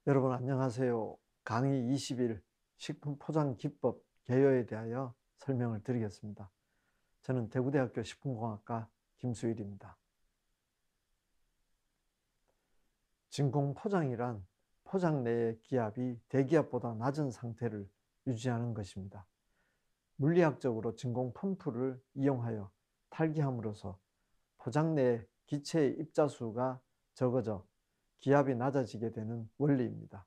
여러분 안녕하세요. 강의 20일 식품 포장 기법 개요에 대하여 설명을 드리겠습니다. 저는 대구대학교 식품공학과 김수일입니다. 진공 포장이란 포장 내의 기압이 대기압보다 낮은 상태를 유지하는 것입니다. 물리학적으로 진공 펌프를 이용하여 탈기함으로써 포장 내 기체의 입자수가 적어져 기압이 낮아지게 되는 원리입니다.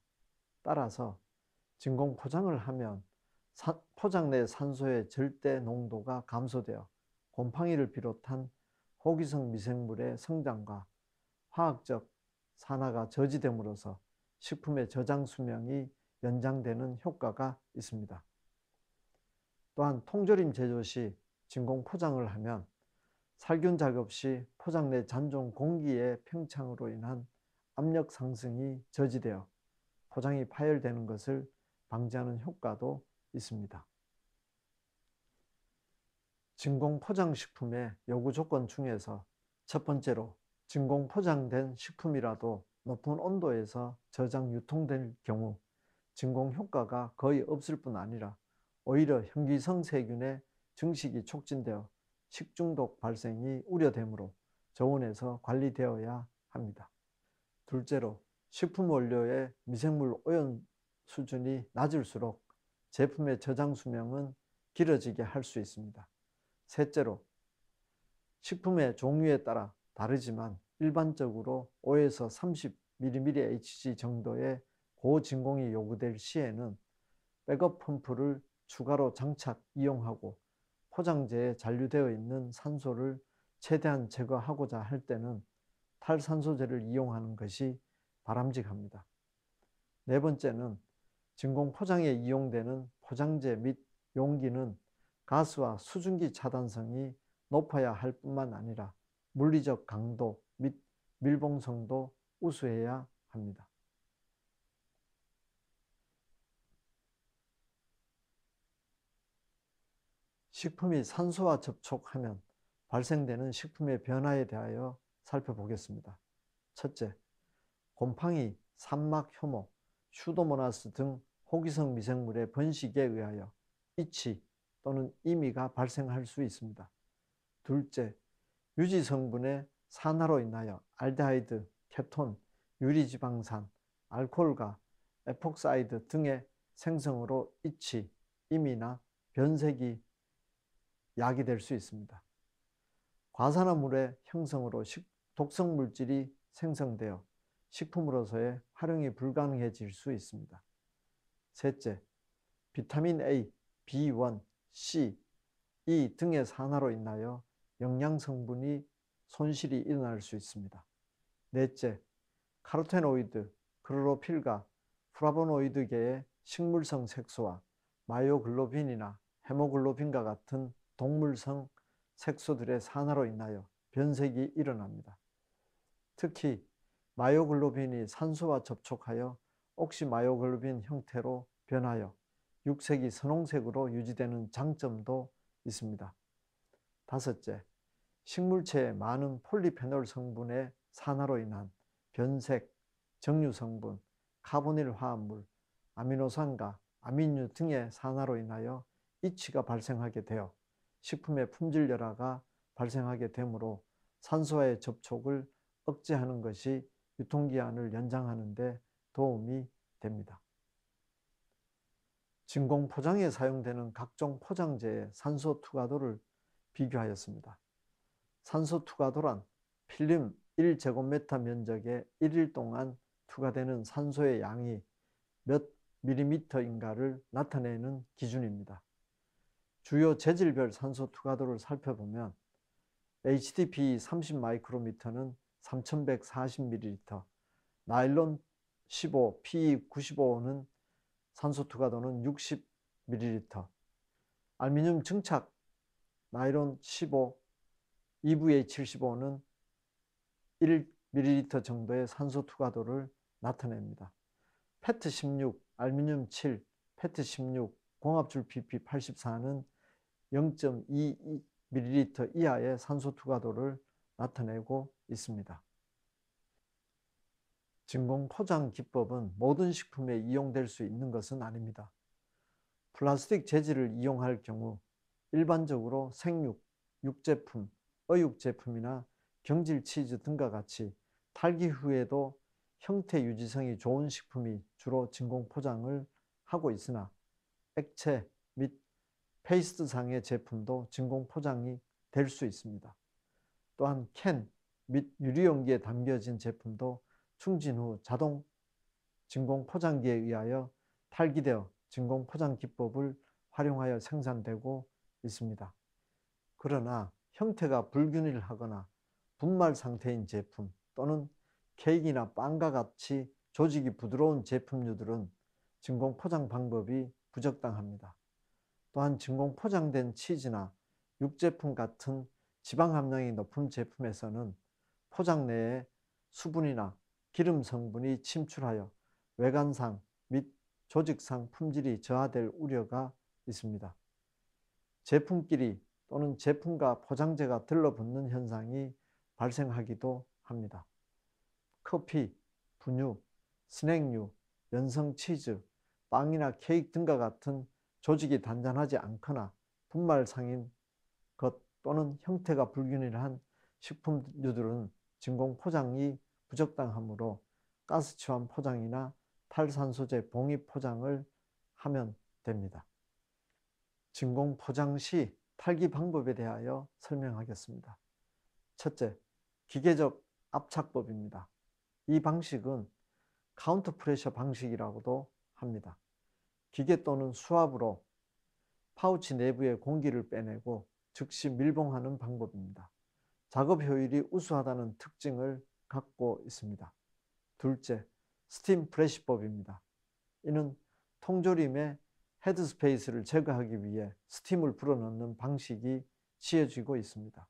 따라서 진공 포장을 하면 포장 내 산소의 절대 농도가 감소되어 곰팡이를 비롯한 호기성 미생물의 성장과 화학적 산화가 저지됨으로써 식품의 저장 수명이 연장되는 효과가 있습니다. 또한 통조림 제조 시 진공 포장을 하면 살균 작업 시 포장 내 잔존 공기의 팽창으로 인한 압력 상승이 저지되어 포장이 파열되는 것을 방지하는 효과도 있습니다. 진공 포장 식품의 요구 조건 중에서 첫 번째로 진공 포장된 식품이라도 높은 온도에서 저장 유통될 경우 진공 효과가 거의 없을 뿐 아니라 오히려 현기성 세균의 증식이 촉진되어 식중독 발생이 우려되므로 저온에서 관리되어야 합니다. 둘째로 식품 원료의 미생물 오염 수준이 낮을수록 제품의 저장 수명은 길어지게 할 수 있습니다. 셋째로 식품의 종류에 따라 다르지만 일반적으로 5에서 30mmHg 정도의 고진공이 요구될 시에는 백업 펌프를 추가로 장착 이용하고 포장재에 잔류되어 있는 산소를 최대한 제거하고자 할 때는 탈산소제를 이용하는 것이 바람직합니다. 네 번째는 진공 포장에 이용되는 포장재 및 용기는 가스와 수증기 차단성이 높아야 할 뿐만 아니라 물리적 강도 및 밀봉성도 우수해야 합니다. 식품이 산소와 접촉하면 발생되는 식품의 변화에 대하여 살펴보겠습니다. 첫째, 곰팡이, 산막 효모, 슈도모나스 등 호기성 미생물의 번식에 의하여 이치 또는 이미가 발생할 수 있습니다. 둘째, 유지 성분의 산화로 인하여 알데하이드, 케톤, 유리지방산, 알코올과 에폭사이드 등의 생성으로 이치, 이미나 변색이 야기될 수 있습니다. 과산화물의 형성으로 독성 물질이 생성되어 식품으로서의 활용이 불가능해질 수 있습니다. 셋째, 비타민 A, B1, C, E 등의 산화로 인하여 영양 성분이 손실이 일어날 수 있습니다. 넷째, 카로테노이드, 클로로필과 플라보노이드계의 식물성 색소와 마이오글로빈이나 헤모글로빈과 같은 동물성 색소들의 산화로 인하여 변색이 일어납니다. 특히 마이오글로빈이 산소와 접촉하여 옥시마이오글로빈 형태로 변하여 육색이 선홍색으로 유지되는 장점도 있습니다. 다섯째, 식물체의 많은 폴리페놀 성분의 산화로 인한 변색, 정류 성분, 카보닐 화합물, 아미노산과 아민류 등의 산화로 인하여 이치가 발생하게 되어 식품의 품질 열화가 발생하게 되므로 산소와의 접촉을 억제하는 것이 유통기한을 연장하는 데 도움이 됩니다. 진공 포장에 사용되는 각종 포장재의 산소 투과도를 비교하였습니다. 산소 투과도란 필름 1제곱미터 면적에 1일 동안 투과되는 산소의 양이 몇 밀리미터인가를 나타내는 기준입니다. 주요 재질별 산소 투과도를 살펴보면 HDPE 30마이크로미터는 3140ml, 나일론 15, PE 95는 산소 투과도는 60ml, 알루미늄 증착 나일론 15, EVA75는 1ml 정도의 산소 투과도를 나타냅니다. 페트16, 알루미늄 7, 페트16, 공합줄 PP84는 0.22ml 이하의 산소 투과도를 나타내고 있습니다. 진공 포장 기법은 모든 식품에 이용될 수 있는 것은 아닙니다. 플라스틱 재질을 이용할 경우 일반적으로 생육, 육제품, 어육제품이나 경질 치즈 등과 같이 탈기 후에도 형태 유지성이 좋은 식품이 주로 진공 포장을 하고 있으나 액체 및 페이스트상의 제품도 진공 포장이 될 수 있습니다. 또한 캔 및 유리용기에 담겨진 제품도 충진 후 자동 진공 포장기에 의하여 탈기되어 진공 포장 기법을 활용하여 생산되고 있습니다. 그러나 형태가 불균일하거나 분말 상태인 제품 또는 케이크나 빵과 같이 조직이 부드러운 제품류들은 진공 포장 방법이 부적당합니다. 또한 진공 포장된 치즈나 육제품 같은 지방 함량이 높은 제품에서는 포장 내에 수분이나 기름 성분이 침출하여 외관상 및 조직상 품질이 저하될 우려가 있습니다. 제품끼리 또는 제품과 포장재가 들러붙는 현상이 발생하기도 합니다. 커피, 분유, 스낵류, 연성 치즈, 빵이나 케이크 등과 같은 조직이 단단하지 않거나 분말상인 것 또는 형태가 불균일한 식품류들은 진공 포장이 부적당하므로 가스치환 포장이나 탈산소제 봉입 포장을 하면 됩니다. 진공 포장 시 탈기 방법에 대하여 설명하겠습니다. 첫째, 기계적 압착법입니다. 이 방식은 카운터 프레셔 방식이라고도 합니다. 기계 또는 수압으로 파우치 내부의 공기를 빼내고 즉시 밀봉하는 방법입니다. 작업 효율이 우수하다는 특징을 갖고 있습니다. 둘째, 스팀 프레시법입니다. 이는 통조림의 헤드스페이스를 제거하기 위해 스팀을 불어넣는 방식이 취해지고 있습니다.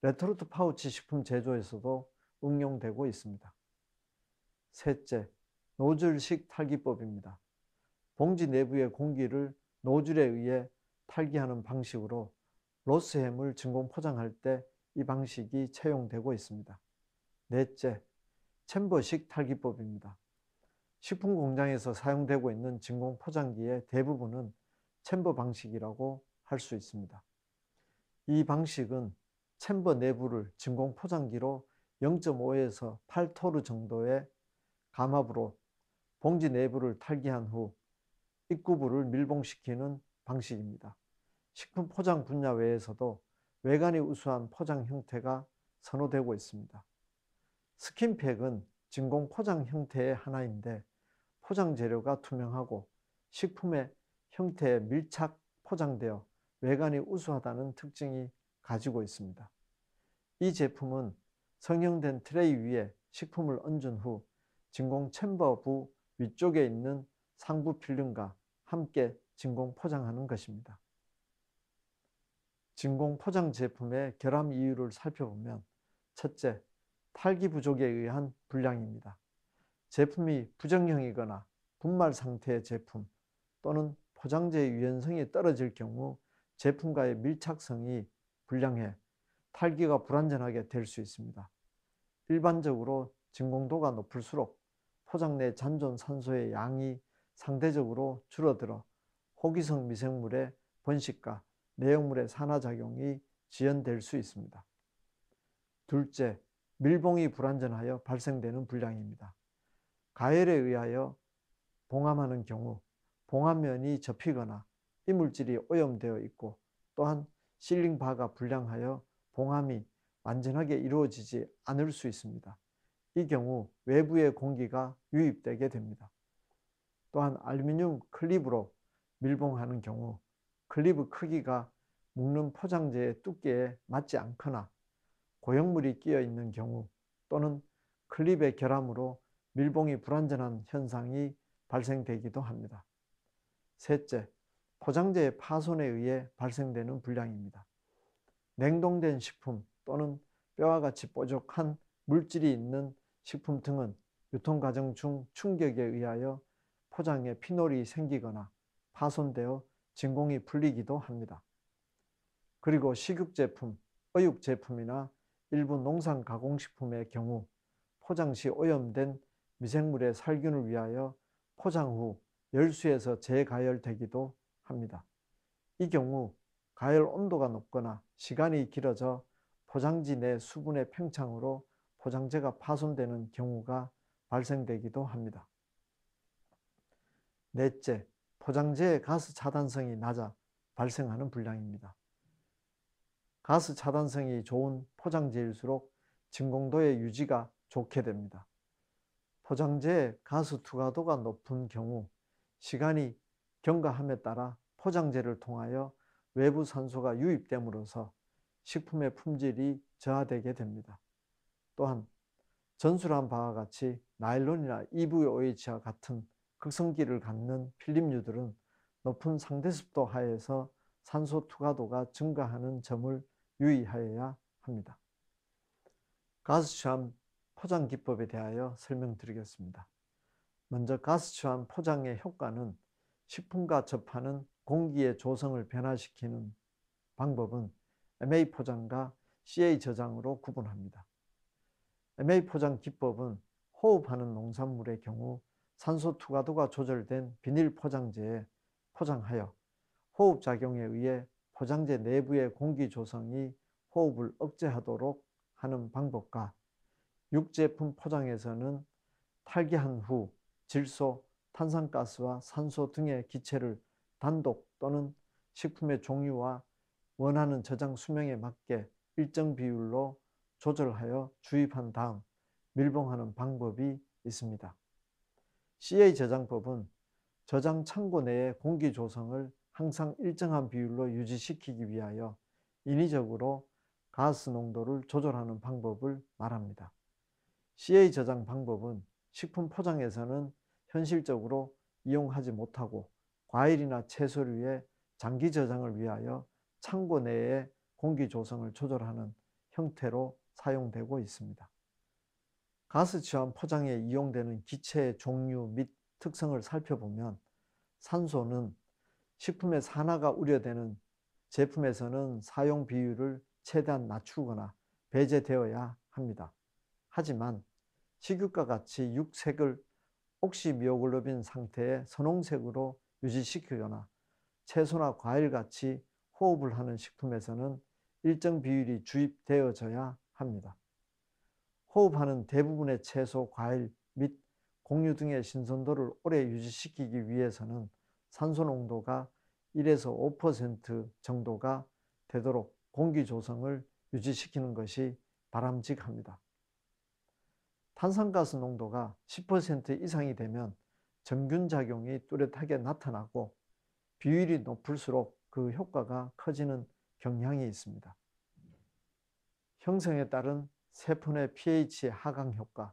레토르트 파우치 식품 제조에서도 응용되고 있습니다. 셋째, 노즐식 탈기법입니다. 봉지 내부의 공기를 노즐에 의해 탈기하는 방식으로 로스햄을 진공 포장할 때 이 방식이 채용되고 있습니다. 넷째, 챔버식 탈기법입니다. 식품 공장에서 사용되고 있는 진공 포장기의 대부분은 챔버 방식이라고 할 수 있습니다. 이 방식은 챔버 내부를 진공 포장기로 0.5에서 8토르 정도의 감압으로 봉지 내부를 탈기한 후 입구부를 밀봉시키는 방식입니다. 식품 포장 분야 외에서도 외관이 우수한 포장 형태가 선호되고 있습니다. 스킨팩은 진공 포장 형태의 하나인데 포장 재료가 투명하고 식품의 형태에 밀착 포장되어 외관이 우수하다는 특징이 가지고 있습니다. 이 제품은 성형된 트레이 위에 식품을 얹은 후 진공 챔버부 위쪽에 있는 상부 필름과 함께 진공 포장하는 것입니다. 진공 포장 제품의 결함 이유를 살펴보면 첫째, 탈기 부족에 의한 불량입니다. 제품이 부정형이거나 분말 상태의 제품 또는 포장재의 유연성이 떨어질 경우 제품과의 밀착성이 불량해 탈기가 불완전하게 될 수 있습니다. 일반적으로 진공도가 높을수록 포장 내 잔존 산소의 양이 상대적으로 줄어들어 호기성 미생물의 번식과 내용물의 산화작용이 지연될 수 있습니다. 둘째, 밀봉이 불완전하여 발생되는 불량입니다. 가열에 의하여 봉함하는 경우 봉합면이 접히거나 이물질이 오염되어 있고 또한 실링바가 불량하여 봉함이 완전하게 이루어지지 않을 수 있습니다. 이 경우 외부의 공기가 유입되게 됩니다. 또한 알루미늄 클립으로 밀봉하는 경우 클립의 크기가 묶는 포장재의 두께에 맞지 않거나 고형물이 끼어 있는 경우 또는 클립의 결함으로 밀봉이 불완전한 현상이 발생되기도 합니다. 셋째, 포장재의 파손에 의해 발생되는 불량입니다. 냉동된 식품 또는 뼈와 같이 뾰족한 물질이 있는 식품 등은 유통과정 중 충격에 의하여 포장에 피놀이 생기거나 파손되어 진공이 풀리기도 합니다. 그리고 식육제품, 어육제품이나 일부 농산 가공식품의 경우 포장 시 오염된 미생물의 살균을 위하여 포장 후 열수에서 재가열되기도 합니다. 이 경우 가열 온도가 높거나 시간이 길어져 포장지 내 수분의 팽창으로 포장재가 파손되는 경우가 발생되기도 합니다. 넷째, 포장재의 가스 차단성이 낮아 발생하는 불량입니다. 가스 차단성이 좋은 포장재일수록 진공도의 유지가 좋게 됩니다. 포장재의 가스 투과도가 높은 경우 시간이 경과함에 따라 포장재를 통하여 외부 산소가 유입됨으로써 식품의 품질이 저하되게 됩니다. 또한 전술한 바와 같이 나일론이나 EVOH와 같은 극성기를 갖는 필름류들은 높은 상대습도 하에서 산소 투과도가 증가하는 점을 유의하여야 합니다. 가스 취함 포장 기법에 대하여 설명드리겠습니다. 먼저 가스 취함 포장의 효과는 식품과 접하는 공기의 조성을 변화시키는 방법은 MA 포장과 CA 저장으로 구분합니다. MA 포장 기법은 호흡하는 농산물의 경우 산소 투과도가 조절된 비닐 포장재에 포장하여 호흡작용에 의해 포장재 내부의 공기 조성이 호흡을 억제하도록 하는 방법과 육제품 포장에서는 탈기한 후 질소, 탄산가스와 산소 등의 기체를 단독 또는 식품의 종류와 원하는 저장 수명에 맞게 일정 비율로 조절하여 주입한 다음 밀봉하는 방법이 있습니다. CA 저장법은 저장 창고 내의 공기 조성을 항상 일정한 비율로 유지시키기 위하여 인위적으로 가스 농도를 조절하는 방법을 말합니다. CA 저장 방법은 식품 포장에서는 현실적으로 이용하지 못하고 과일이나 채소류의 장기 저장을 위하여 창고 내의 공기 조성을 조절하는 형태로 사용되고 있습니다. 가스 취함 포장에 이용되는 기체의 종류 및 특성을 살펴보면 산소는 식품의 산화가 우려되는 제품에서는 사용 비율을 최대한 낮추거나 배제되어야 합니다. 하지만 식육과 같이 육색을 옥시미오글로빈 상태의 선홍색으로 유지시키거나 채소나 과일같이 호흡을 하는 식품에서는 일정 비율이 주입되어져야 합니다. 호흡하는 대부분의 채소, 과일 및 곡류 등의 신선도를 오래 유지시키기 위해서는 산소 농도가 1에서 5% 정도가 되도록 공기 조성을 유지시키는 것이 바람직합니다. 탄산가스 농도가 10% 이상이 되면 정균작용이 뚜렷하게 나타나고 비율이 높을수록 그 효과가 커지는 경향이 있습니다. 형성에 따른 세포 내 pH 하강 효과,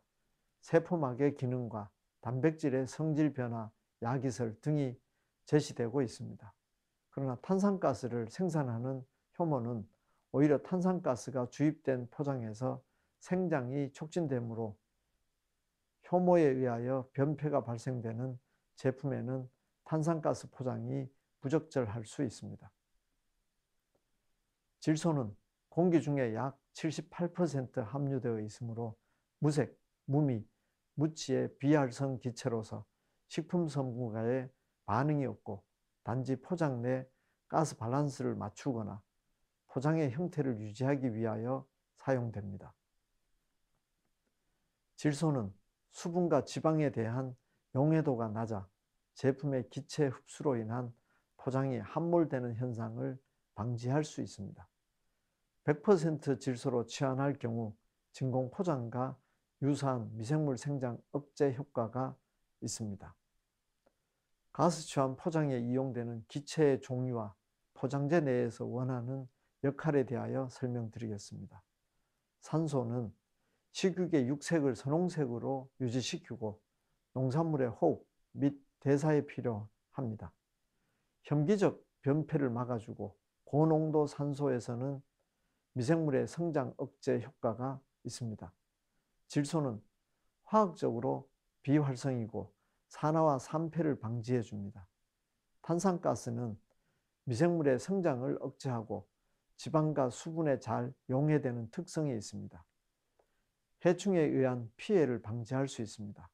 세포막의 기능과 단백질의 성질 변화, 야기설 등이 제시되고 있습니다. 그러나 탄산가스를 생산하는 효모는 오히려 탄산가스가 주입된 포장에서 생장이 촉진되므로 효모에 의하여 변폐가 발생되는 제품에는 탄산가스 포장이 부적절할 수 있습니다. 질소는 공기 중에 약 78% 함유되어 있으므로 무색, 무미, 무취의 비활성 기체로서 식품 성분과의 반응이 없고 단지 포장 내 가스 밸런스를 맞추거나 포장의 형태를 유지하기 위하여 사용됩니다. 질소는 수분과 지방에 대한 용해도가 낮아 제품의 기체 흡수로 인한 포장이 함몰되는 현상을 방지할 수 있습니다. 100% 질소로 취한할 경우 진공 포장과 유사한 미생물 생장 억제 효과가 있습니다. 가스 취함 포장에 이용되는 기체의 종류와 포장재 내에서 원하는 역할에 대하여 설명드리겠습니다. 산소는 식육의 육색을 선홍색으로 유지시키고 농산물의 호흡 및 대사에 필요합니다. 혐기적 변폐를 막아주고 고농도 산소에서는 미생물의 성장 억제 효과가 있습니다. 질소는 화학적으로 비활성이고 산화와 산패를 방지해 줍니다. 탄산가스는 미생물의 성장을 억제하고 지방과 수분에 잘 용해되는 특성이 있습니다. 해충에 의한 피해를 방지할 수 있습니다.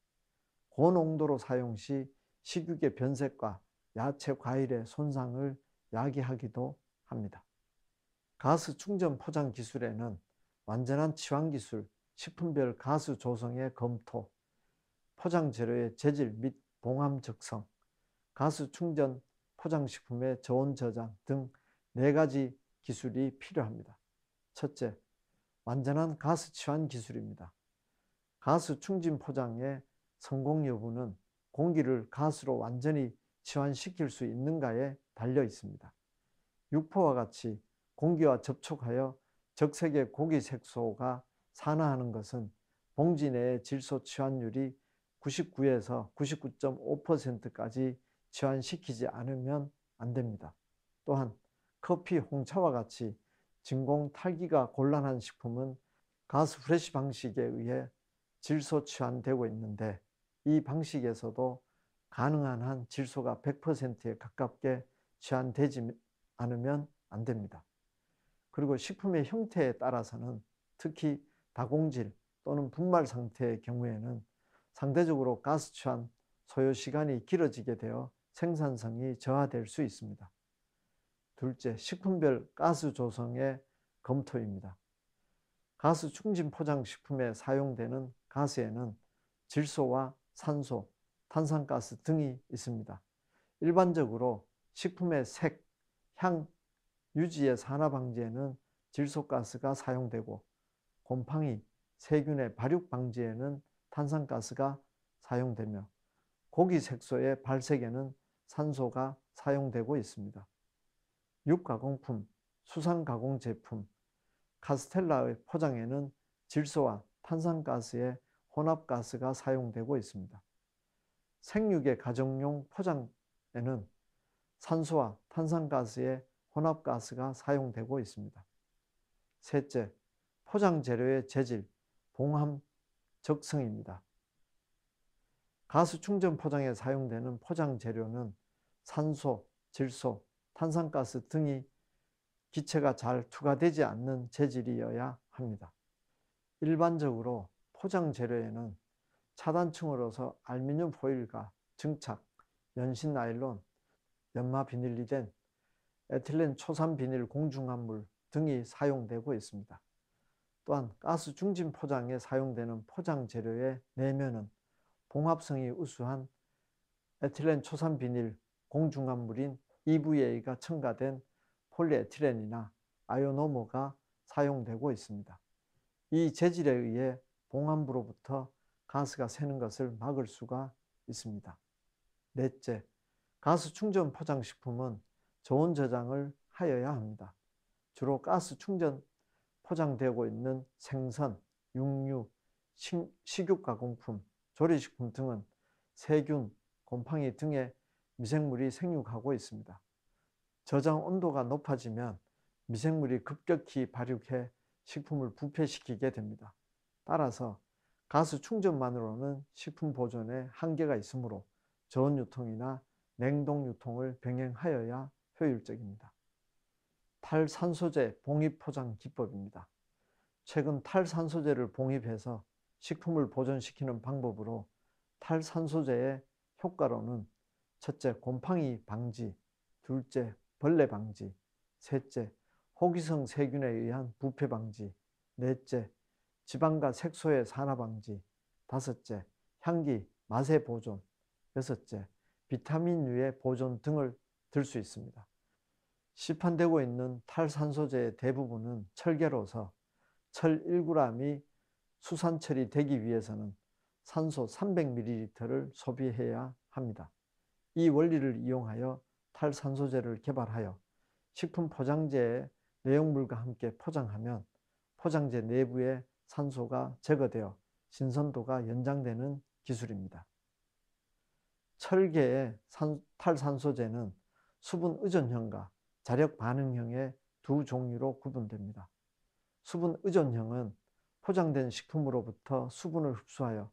고농도로 사용 시 식육의 변색과 야채, 과일의 손상을 야기하기도 합니다. 가스 충전 포장 기술에는 완전한 치환 기술, 식품별 가스 조성의 검토, 포장 재료의 재질 및 봉함 적성, 가스 충전 포장식품의 저온 저장 등 4가지 기술이 필요합니다. 첫째, 완전한 가스 치환 기술입니다. 가스 충진 포장의 성공 여부는 공기를 가스로 완전히 치환시킬 수 있는가에 달려 있습니다. 육포와 같이 공기와 접촉하여 적색의 고기 색소가 산화하는 것은 봉지 내의 질소 치환율이 99에서 99.5%까지 치환시키지 않으면 안 됩니다. 또한 커피, 홍차와 같이 진공 탈기가 곤란한 식품은 가스 프레시 방식에 의해 질소 치환되고 있는데, 이 방식에서도 가능한 한 질소가 100%에 가깝게 치환되지 않으면 안 됩니다. 그리고 식품의 형태에 따라서는 특히 다공질 또는 분말 상태의 경우에는 상대적으로 가스 치환 소요 시간이 길어지게 되어 생산성이 저하될 수 있습니다. 둘째, 식품별 가스 조성의 검토입니다. 가스 충진 포장 식품에 사용되는 가스에는 질소와 산소, 탄산가스 등이 있습니다. 일반적으로 식품의 색, 향 유지의 산화 방지에는 질소가스가 사용되고, 곰팡이, 세균의 발육 방지에는 탄산가스가 사용되며, 고기 색소의 발색에는 산소가 사용되고 있습니다. 육가공품, 수산가공 제품, 카스텔라의 포장에는 질소와 탄산가스의 혼합가스가 사용되고 있습니다. 생육의 가정용 포장에는 산소와 탄산가스의 혼합가스가 사용되고 있습니다. 셋째, 포장 재료의 재질, 봉함 적성입니다. 가스 충전 포장에 사용되는 포장 재료는 산소, 질소, 탄산가스 등이 기체가 잘 투과되지 않는 재질이어야 합니다. 일반적으로 포장 재료에는 차단층으로서 알루미늄 포일과 증착, 연신 나일론, 연마 비닐이 된 에틸렌 초산 비닐 공중합물 등이 사용되고 있습니다. 또한 가스 중진 포장에 사용되는 포장 재료의 내면은 봉합성이 우수한 에틸렌 초산 비닐 공중합물인 EVA가 첨가된 폴리에틸렌이나 아이오노머가 사용되고 있습니다. 이 재질에 의해 봉합부로부터 가스가 새는 것을 막을 수가 있습니다. 넷째, 가스 충전 포장식품은 저온 저장을 하여야 합니다. 주로 가스 충전 포장되고 있는 생선, 육류, 식육 가공품, 조리식품 등은 세균, 곰팡이 등의 미생물이 생육하고 있습니다. 저장 온도가 높아지면 미생물이 급격히 발육해 식품을 부패시키게 됩니다. 따라서 가스 충전만으로는 식품 보존에 한계가 있으므로 저온 유통이나 냉동 유통을 병행하여야 효율적입니다. 탈산소제 봉입 포장 기법입니다. 최근 탈산소제를 봉입해서 식품을 보존시키는 방법으로 탈산소제의 효과로는 첫째, 곰팡이 방지, 둘째, 벌레 방지, 셋째, 호기성 세균에 의한 부패 방지, 넷째, 지방과 색소의 산화 방지, 다섯째, 향기, 맛의 보존, 여섯째, 비타민류의 보존 등을 들 수 있습니다. 시판되고 있는 탈산소제의 대부분은 철계로서 철 1g이 수산 처리되기 위해서는 산소 300ml를 소비해야 합니다. 이 원리를 이용하여 탈산소제를 개발하여 식품 포장재의 내용물과 함께 포장하면 포장재 내부의 산소가 제거되어 신선도가 연장되는 기술입니다. 철계의 탈산소제는 수분 의존형과 자력 반응형의 두 종류로 구분됩니다. 수분 의존형은 포장된 식품으로부터 수분을 흡수하여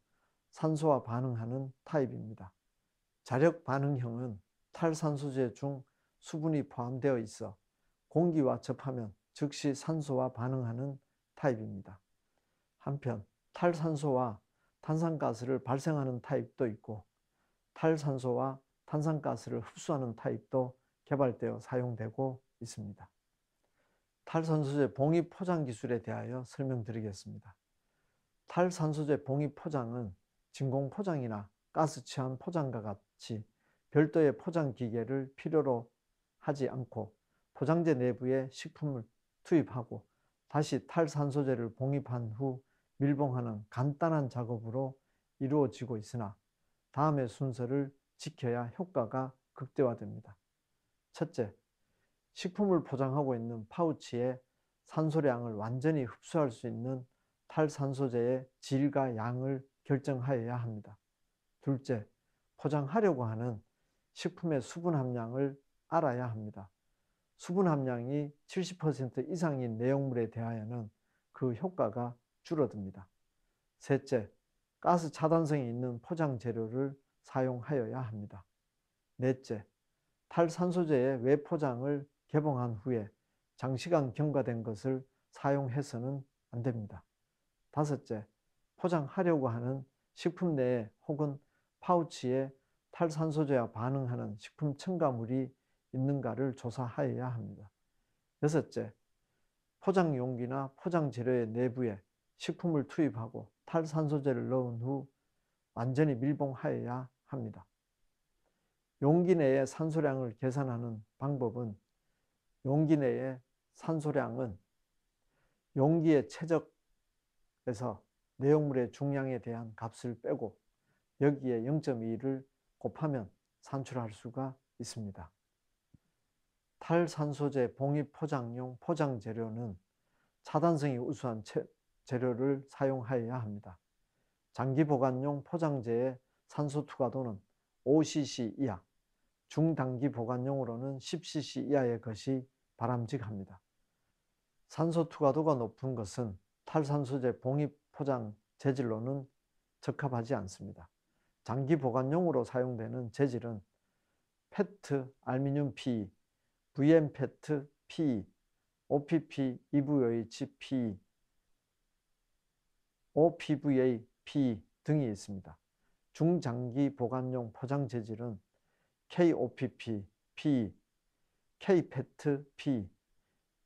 산소와 반응하는 타입입니다. 자력 반응형은 탈산소제 중 수분이 포함되어 있어 공기와 접하면 즉시 산소와 반응하는 타입입니다. 한편 탈산소와 탄산가스를 발생하는 타입도 있고 탈산소와 탄산가스를 흡수하는 타입도 개발되어 사용되고 있습니다. 탈산소제 봉입 포장 기술에 대하여 설명드리겠습니다. 탈산소제 봉입 포장은 진공 포장이나 가스 취한 포장과 같이 별도의 포장 기계를 필요로 하지 않고 포장재 내부에 식품을 투입하고 다시 탈산소제를 봉입한 후 밀봉하는 간단한 작업으로 이루어지고 있으나 다음의 순서를 지켜야 효과가 극대화됩니다. 첫째, 식품을 포장하고 있는 파우치의 산소량을 완전히 흡수할 수 있는 탈산소제의 질과 양을 결정하여야 합니다. 둘째, 포장하려고 하는 식품의 수분 함량을 알아야 합니다. 수분 함량이 70% 이상인 내용물에 대하여는 그 효과가 줄어듭니다. 셋째, 가스 차단성이 있는 포장 재료를 사용하여야 합니다. 넷째, 탈산소제의 외포장을 개봉한 후에 장시간 경과된 것을 사용해서는 안 됩니다. 다섯째, 포장하려고 하는 식품 내에 혹은 파우치에 탈산소제와 반응하는 식품 첨가물이 있는가를 조사하여야 합니다. 여섯째, 포장 용기나 포장 재료의 내부에 식품을 투입하고 탈산소제를 넣은 후 완전히 밀봉하여야 합니다. 용기 내의 산소량을 계산하는 방법은 용기 내의 산소량은 용기의 최적에서 내용물의 중량에 대한 값을 빼고 여기에 0.2를 곱하면 산출할 수가 있습니다. 탈산소제 봉입 포장용 포장 재료는 차단성이 우수한 재료를 사용하여야 합니다. 장기 보관용 포장재의 산소 투과도는 5cc 이하, 중단기 보관용으로는 10cc 이하의 것이 바람직합니다. 산소 투과도가 높은 것은 탈산소제 봉입 포장 재질로는 적합하지 않습니다. 장기 보관용으로 사용되는 재질은 페트, 알루미늄 PE, VM 페트 PE, OPP, EVOH PE, OPVA PE 등이 있습니다. 중장기 보관용 포장 재질은 KOPP PE, K페트 PE,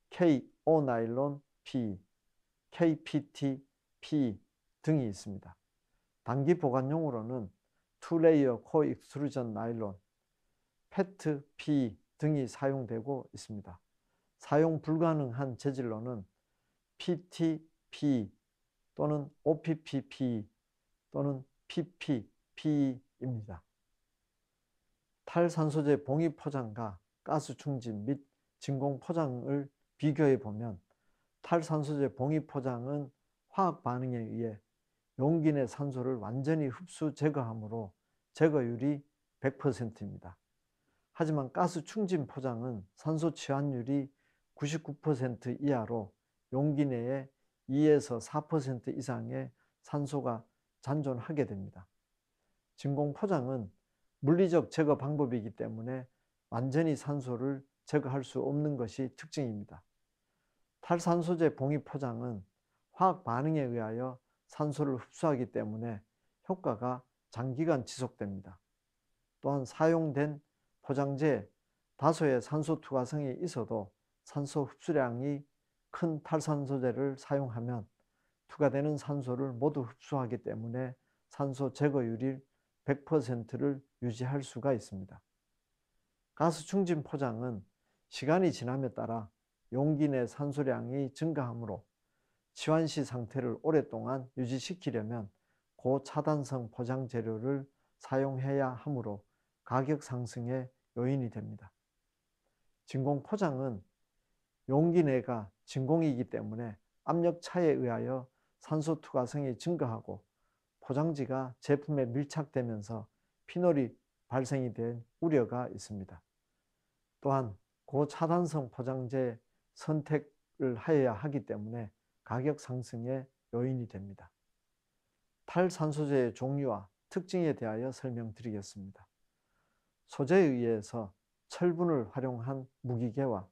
KO-나일론 PE, KPT PE 등이 있습니다. 단기 보관용으로는 투레이어 코익스트루전 나일론, 페트 PE 등이 사용되고 있습니다. 사용 불가능한 재질로는 PT PE 또는 OPP PE 또는 PP PE입니다. 탈산소제 봉입 포장과 가스 충진 및 진공 포장을 비교해 보면 탈산소제 봉입 포장은 화학 반응에 의해 용기 내 산소를 완전히 흡수 제거하므로 제거율이 100%입니다. 하지만 가스 충진 포장은 산소 취환율이 99% 이하로 용기 내에 2에서 4% 이상의 산소가 잔존하게 됩니다. 진공 포장은 물리적 제거 방법이기 때문에 완전히 산소를 제거할 수 없는 것이 특징입니다. 탈산소제 봉입 포장은 화학 반응에 의하여 산소를 흡수하기 때문에 효과가 장기간 지속됩니다. 또한 사용된 포장재에 다소의 산소 투과성이 있어도 산소 흡수량이 큰 탈산소제를 사용하면 투과되는 산소를 모두 흡수하기 때문에 산소 제거율이 100%를 유지할 수가 있습니다. 가스 충진 포장은 시간이 지남에 따라 용기 내 산소량이 증가하므로 치환시 상태를 오랫동안 유지시키려면 고차단성 포장 재료를 사용해야 하므로 가격 상승의 요인이 됩니다. 진공 포장은 용기 내가 진공이기 때문에 압력 차에 의하여 산소 투과성이 증가하고 포장지가 제품에 밀착되면서 피놀이 발생이 된 우려가 있습니다. 또한 고차단성 포장재 선택을 하여야 하기 때문에 가격 상승의 요인이 됩니다. 탈산소제의 종류와 특징에 대하여 설명드리겠습니다. 소재에 의해서 철분을 활용한 무기계와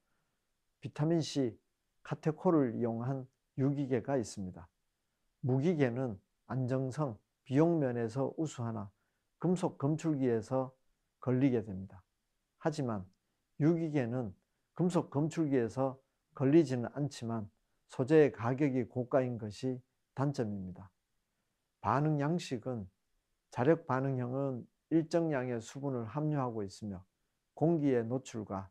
비타민C, 카테콜을 이용한 유기계가 있습니다. 무기계는 안정성, 비용 면에서 우수하나 금속 검출기에서 걸리게 됩니다. 하지만 유기계는 금속 검출기에서 걸리지는 않지만 소재의 가격이 고가인 것이 단점입니다. 반응 양식은 자력 반응형은 일정량의 수분을 함유하고 있으며 공기의 노출과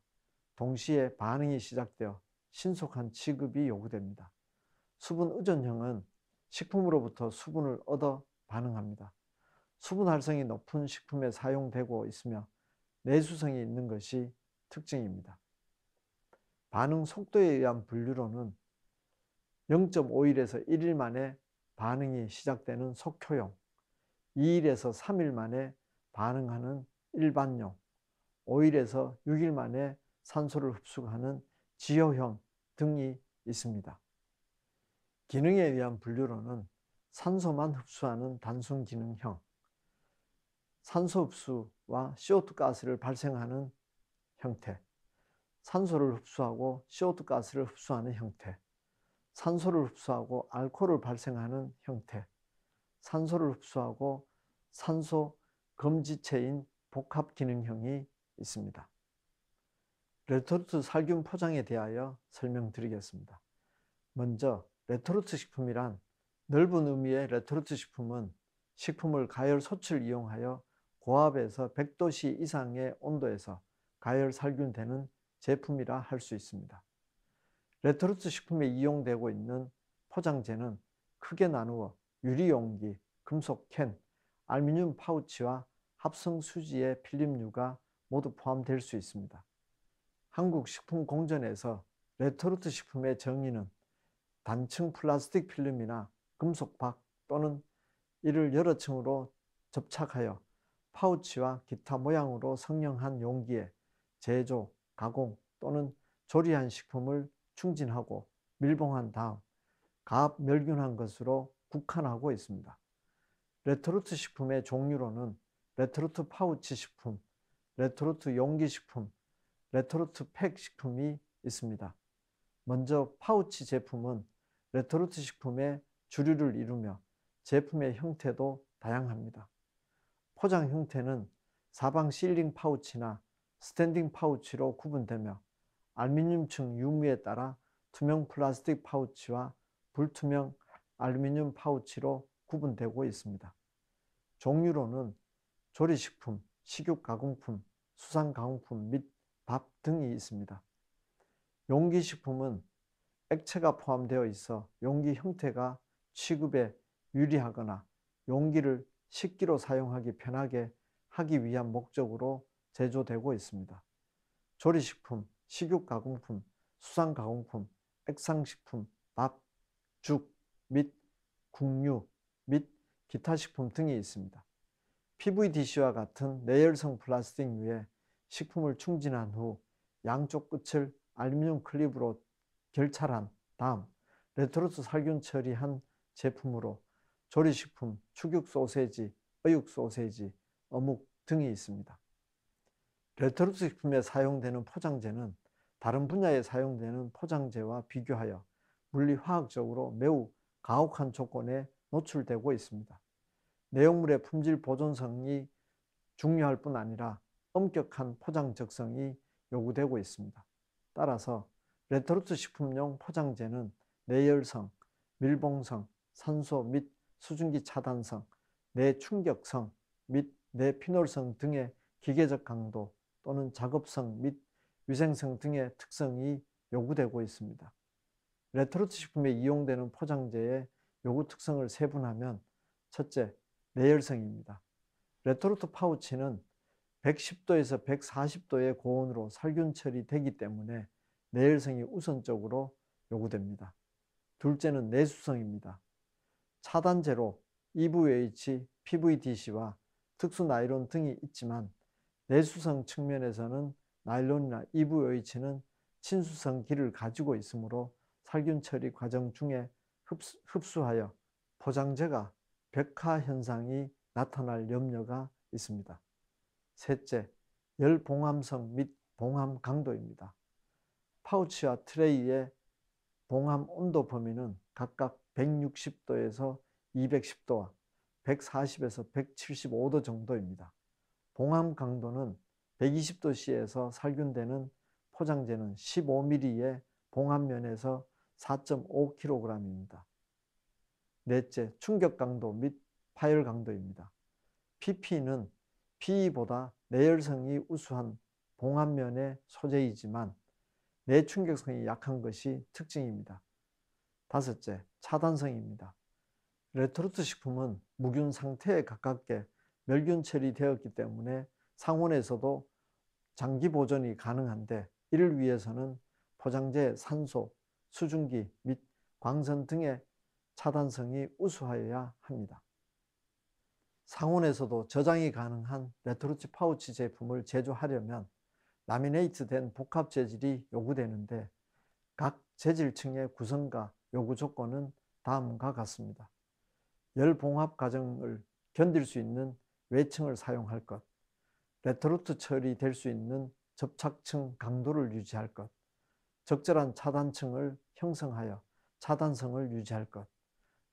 동시에 반응이 시작되어 신속한 취급이 요구됩니다. 수분 의존형은 식품으로부터 수분을 얻어 반응합니다. 수분 활성이 높은 식품에 사용되고 있으며 내수성이 있는 것이 특징입니다. 반응 속도에 의한 분류로는 0.5일에서 1일 만에 반응이 시작되는 속효용, 2일에서 3일 만에 반응하는 일반용, 5일에서 6일 만에 산소를 흡수하는 지효형 등이 있습니다. 기능에 의한 분류로는 산소만 흡수하는 단순 기능형, 산소 흡수와 CO2 가스를 발생하는 형태, 산소를 흡수하고 CO2 가스를 흡수하는 형태, 산소를 흡수하고 알코올을 발생하는 형태, 산소를 흡수하고 산소 검지체인 복합 기능형이 있습니다. 레토르트 살균 포장에 대하여 설명드리겠습니다. 먼저 레토르트 식품이란 넓은 의미의 레토르트 식품은 식품을 가열 소치를 이용하여 고압에서 100도씨 이상의 온도에서 가열 살균되는 제품이라 할 수 있습니다. 레토르트 식품에 이용되고 있는 포장재는 크게 나누어 유리용기, 금속 캔, 알루미늄 파우치와 합성 수지의 필름류가 모두 포함될 수 있습니다. 한국식품공전에서 레토르트 식품의 정의는 단층 플라스틱 필름이나 금속박 또는 이를 여러 층으로 접착하여 파우치와 기타 모양으로 성형한 용기에 제조, 가공 또는 조리한 식품을 충진하고 밀봉한 다음 가압 멸균한 것으로 국한하고 있습니다. 레토르트 식품의 종류로는 레토르트 파우치 식품, 레토르트 용기 식품, 레토르트 팩 식품이 있습니다. 먼저 파우치 제품은 레토르트 식품의 주류를 이루며 제품의 형태도 다양합니다. 포장 형태는 사방 실링 파우치나 스탠딩 파우치로 구분되며 알루미늄층 유무에 따라 투명 플라스틱 파우치와 불투명 알루미늄 파우치로 구분되고 있습니다. 종류로는 조리식품, 식육가공품, 수산가공품 및 밥 등이 있습니다. 용기식품은 액체가 포함되어 있어 용기 형태가 취급에 유리하거나 용기를 식기로 사용하기 편하게 하기 위한 목적으로 제조되고 있습니다. 조리식품, 식육가공품, 수산가공품, 액상식품, 밥, 죽 및 국류 및 기타 식품 등이 있습니다. PVDC와 같은 내열성 플라스틱류에 식품을 충진한 후 양쪽 끝을 알루미늄 클립으로 결찰한 다음 레토르트 살균 처리한 제품으로 조리식품, 축육 소세지, 어육 소세지, 어묵 등이 있습니다. 레토르트 식품에 사용되는 포장재는 다른 분야에 사용되는 포장재와 비교하여 물리화학적으로 매우 가혹한 조건에 노출되고 있습니다. 내용물의 품질 보존성이 중요할 뿐 아니라 엄격한 포장 적성이 요구되고 있습니다. 따라서 레토르트 식품용 포장재는 내열성, 밀봉성, 산소 및 수증기 차단성, 내충격성 및 내피놀성 등의 기계적 강도 또는 작업성 및 위생성 등의 특성이 요구되고 있습니다. 레토르트 식품에 이용되는 포장재의 요구 특성을 세분하면 첫째, 내열성입니다. 레토르트 파우치는 110도에서 140도의 고온으로 살균 처리되기 때문에 내열성이 우선적으로 요구됩니다. 둘째는 내수성입니다. 차단제로 EVH, PVDC와 특수 나일론 등이 있지만 내수성 측면에서는 나일론이나 EVH는 친수성기를 가지고 있으므로 살균 처리 과정 중에 흡수하여 포장재가 벽화 현상이 나타날 염려가 있습니다. 셋째, 열 봉함성 및 봉함 강도입니다. 파우치와 트레이의 봉함 온도 범위는 각각 160도에서 210도와 140에서 175도 정도입니다. 봉합 강도는 120도씨에서 살균되는 포장재는 15mm의 봉합면에서 4.5kg입니다. 넷째, 충격 강도 및 파열 강도입니다. PP는 PE보다 내열성이 우수한 봉합면의 소재이지만 내충격성이 약한 것이 특징입니다. 다섯째, 차단성입니다. 레토르트 식품은 무균 상태에 가깝게 멸균 처리되었기 때문에 상온에서도 장기 보존이 가능한데, 이를 위해서는 포장재의 산소, 수증기 및 광선 등의 차단성이 우수하여야 합니다. 상온에서도 저장이 가능한 레토르트 파우치 제품을 제조하려면 라미네이트된 복합 재질이 요구되는데, 각 재질층의 구성과 요구 조건은 다음과 같습니다. 열 봉합 과정을 견딜 수 있는 외층을 사용할 것, 레토르트 처리될 수 있는 접착층 강도를 유지할 것, 적절한 차단층을 형성하여 차단성을 유지할 것,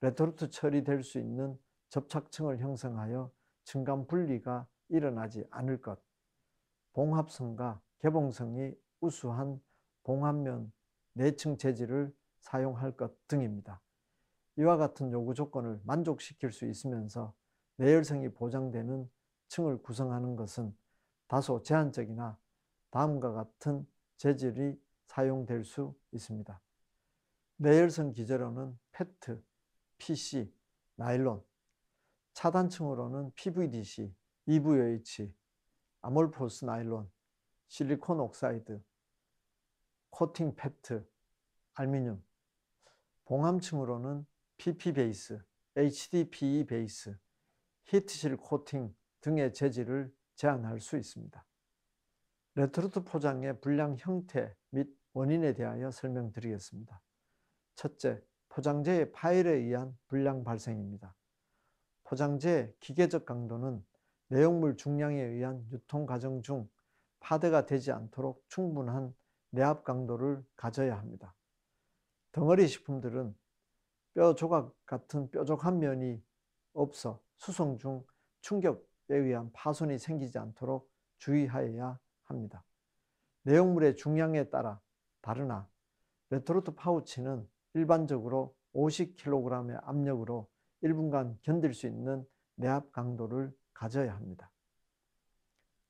레토르트 처리될 수 있는 접착층을 형성하여 층간 분리가 일어나지 않을 것, 봉합성과 개봉성이 우수한 봉합면 내층 재질을 사용할 것 등입니다. 이와 같은 요구 조건을 만족시킬 수 있으면서 내열성이 보장되는 층을 구성하는 것은 다소 제한적이나 다음과 같은 재질이 사용될 수 있습니다. 내열성 기재로는 페트, PC, 나일론, 차단층으로는 PVDC, EVOH, 아몰포스 나일론, 실리콘 옥사이드, 코팅 페트, 알루미늄, 봉합층으로는 PP 베이스, HDPE 베이스, 히트실 코팅 등의 재질을 제한할 수 있습니다. 레토르트 포장의 불량 형태 및 원인에 대하여 설명드리겠습니다. 첫째, 포장재의 파열에 의한 불량 발생입니다. 포장재의 기계적 강도는 내용물 중량에 의한 유통 과정 중 파괴가 되지 않도록 충분한 내압 강도를 가져야 합니다. 덩어리 식품들은 뼈 조각 같은 뾰족한 면이 없어 수송 중 충격에 의한 파손이 생기지 않도록 주의하여야 합니다. 내용물의 중량에 따라 다르나 레토르트 파우치는 일반적으로 50kg의 압력으로 1분간 견딜 수 있는 내압 강도를 가져야 합니다.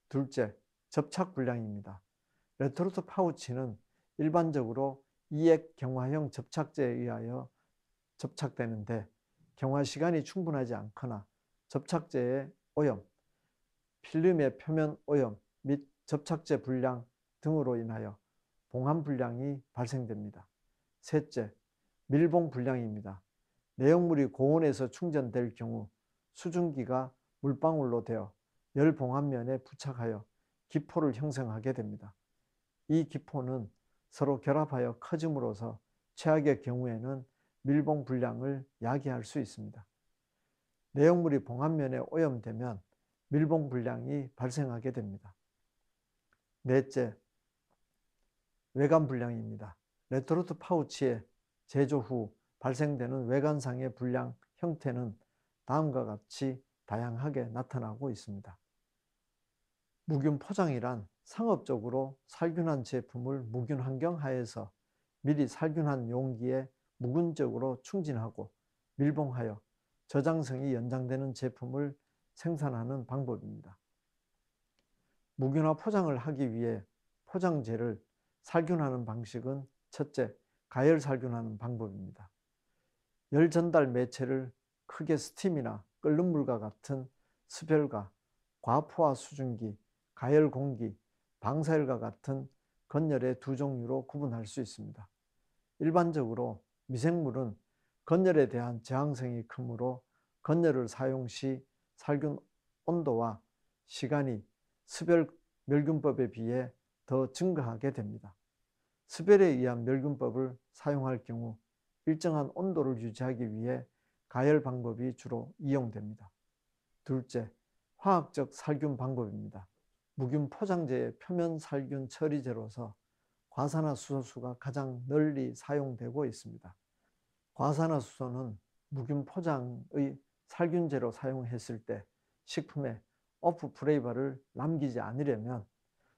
둘째, 접착 불량입니다. 레토르트 파우치는 일반적으로 이액 경화형 접착제에 의하여 접착되는데, 경화 시간이 충분하지 않거나 접착제의 오염, 필름의 표면 오염 및 접착제 불량 등으로 인하여 봉합 불량이 발생됩니다. 셋째, 밀봉 불량입니다. 내용물이 고온에서 충전될 경우 수증기가 물방울로 되어 열 봉합면에 부착하여 기포를 형성하게 됩니다. 이 기포는 서로 결합하여 커짐으로써 최악의 경우에는 밀봉 불량을 야기할 수 있습니다. 내용물이 봉합면에 오염되면 밀봉 불량이 발생하게 됩니다. 넷째, 외관 불량입니다. 레토르트 파우치의 제조 후 발생되는 외관상의 불량 형태는 다음과 같이 다양하게 나타나고 있습니다. 무균 포장이란 상업적으로 살균한 제품을 무균 환경 하에서 미리 살균한 용기에 무균적으로 충진하고 밀봉하여 저장성이 연장되는 제품을 생산하는 방법입니다. 무균화 포장을 하기 위해 포장재를 살균하는 방식은 첫째, 가열 살균하는 방법입니다. 열 전달 매체를 크게 스팀이나 끓는 물과 같은 수별과 과포화 수증기, 가열 공기, 방사열과 같은 건열의 두 종류로 구분할 수 있습니다. 일반적으로 미생물은 건열에 대한 저항성이 크므로 건열을 사용 시 살균 온도와 시간이 수별 멸균법에 비해 더 증가하게 됩니다. 수별에 의한 멸균법을 사용할 경우 일정한 온도를 유지하기 위해 가열 방법이 주로 이용됩니다. 둘째, 화학적 살균 방법입니다. 무균 포장재의 표면 살균 처리제로서 과산화수소수가 가장 널리 사용되고 있습니다. 과산화수소는 무균 포장의 살균제로 사용했을 때 식품에 오프 플레이버를 남기지 않으려면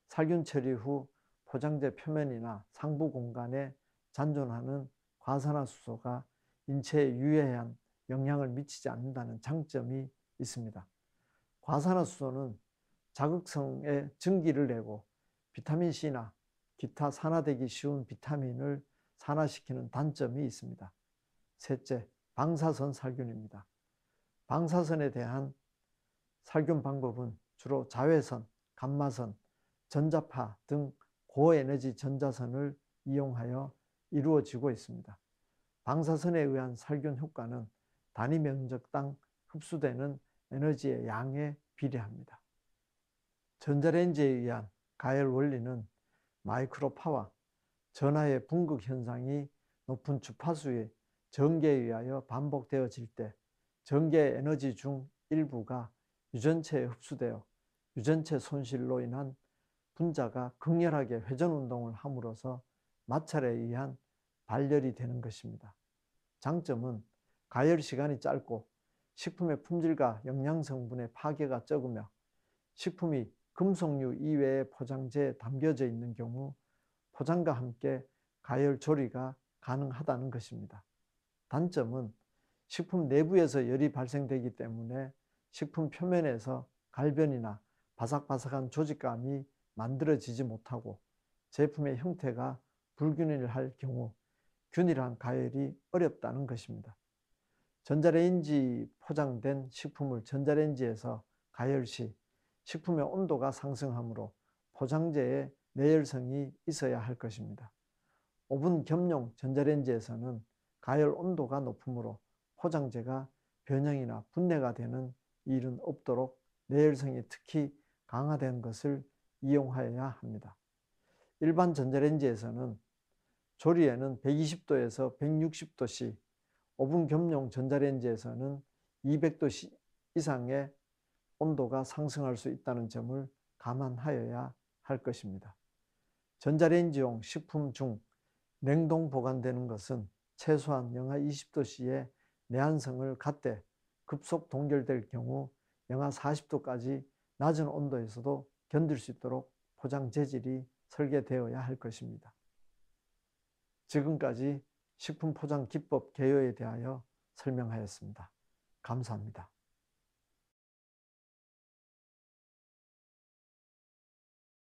살균 처리 후 포장재 표면이나 상부 공간에 잔존하는 과산화수소가 인체에 유해한 영향을 미치지 않는다는 장점이 있습니다. 과산화수소는 자극성의 증기를 내고 비타민C나 기타 산화되기 쉬운 비타민을 산화시키는 단점이 있습니다. 셋째, 방사선 살균입니다. 방사선에 대한 살균 방법은 주로 자외선, 감마선, 전자파 등 고에너지 전자선을 이용하여 이루어지고 있습니다. 방사선에 의한 살균 효과는 단위 면적당 흡수되는 에너지의 양에 비례합니다. 전자레인지에 의한 가열 원리는 마이크로파와 전하의 분극 현상이 높은 주파수의 전개에 의하여 반복되어질 때 전개 에너지 중 일부가 유전체에 흡수되어 유전체 손실로 인한 분자가 극렬하게 회전 운동을 함으로써 마찰에 의한 발열이 되는 것입니다. 장점은 가열 시간이 짧고 식품의 품질과 영양 성분의 파괴가 적으며 식품이 금속류 이외의 포장재에 담겨져 있는 경우 포장과 함께 가열 조리가 가능하다는 것입니다. 단점은 식품 내부에서 열이 발생되기 때문에 식품 표면에서 갈변이나 바삭바삭한 조직감이 만들어지지 못하고 제품의 형태가 불균일할 경우 균일한 가열이 어렵다는 것입니다. 전자레인지 포장된 식품을 전자레인지에서 가열 시 식품의 온도가 상승하므로 포장재에 내열성이 있어야 할 것입니다. 오븐 겸용 전자레인지에서는 가열 온도가 높으므로 포장재가 변형이나 분해가 되는 일은 없도록 내열성이 특히 강화된 것을 이용하여야 합니다. 일반 전자레인지에서는 조리에는 120도에서 160도씨, 오븐 겸용 전자레인지에서는 200도 이상의 온도가 상승할 수 있다는 점을 감안하여야 할 것입니다. 전자레인지용 식품 중 냉동 보관되는 것은 최소한 영하 20도씨의 내한성을 갖되 급속 동결될 경우 영하 40도까지 낮은 온도에서도 견딜 수 있도록 포장 재질이 설계되어야 할 것입니다. 지금까지 식품 포장 기법 개요에 대하여 설명하였습니다. 감사합니다.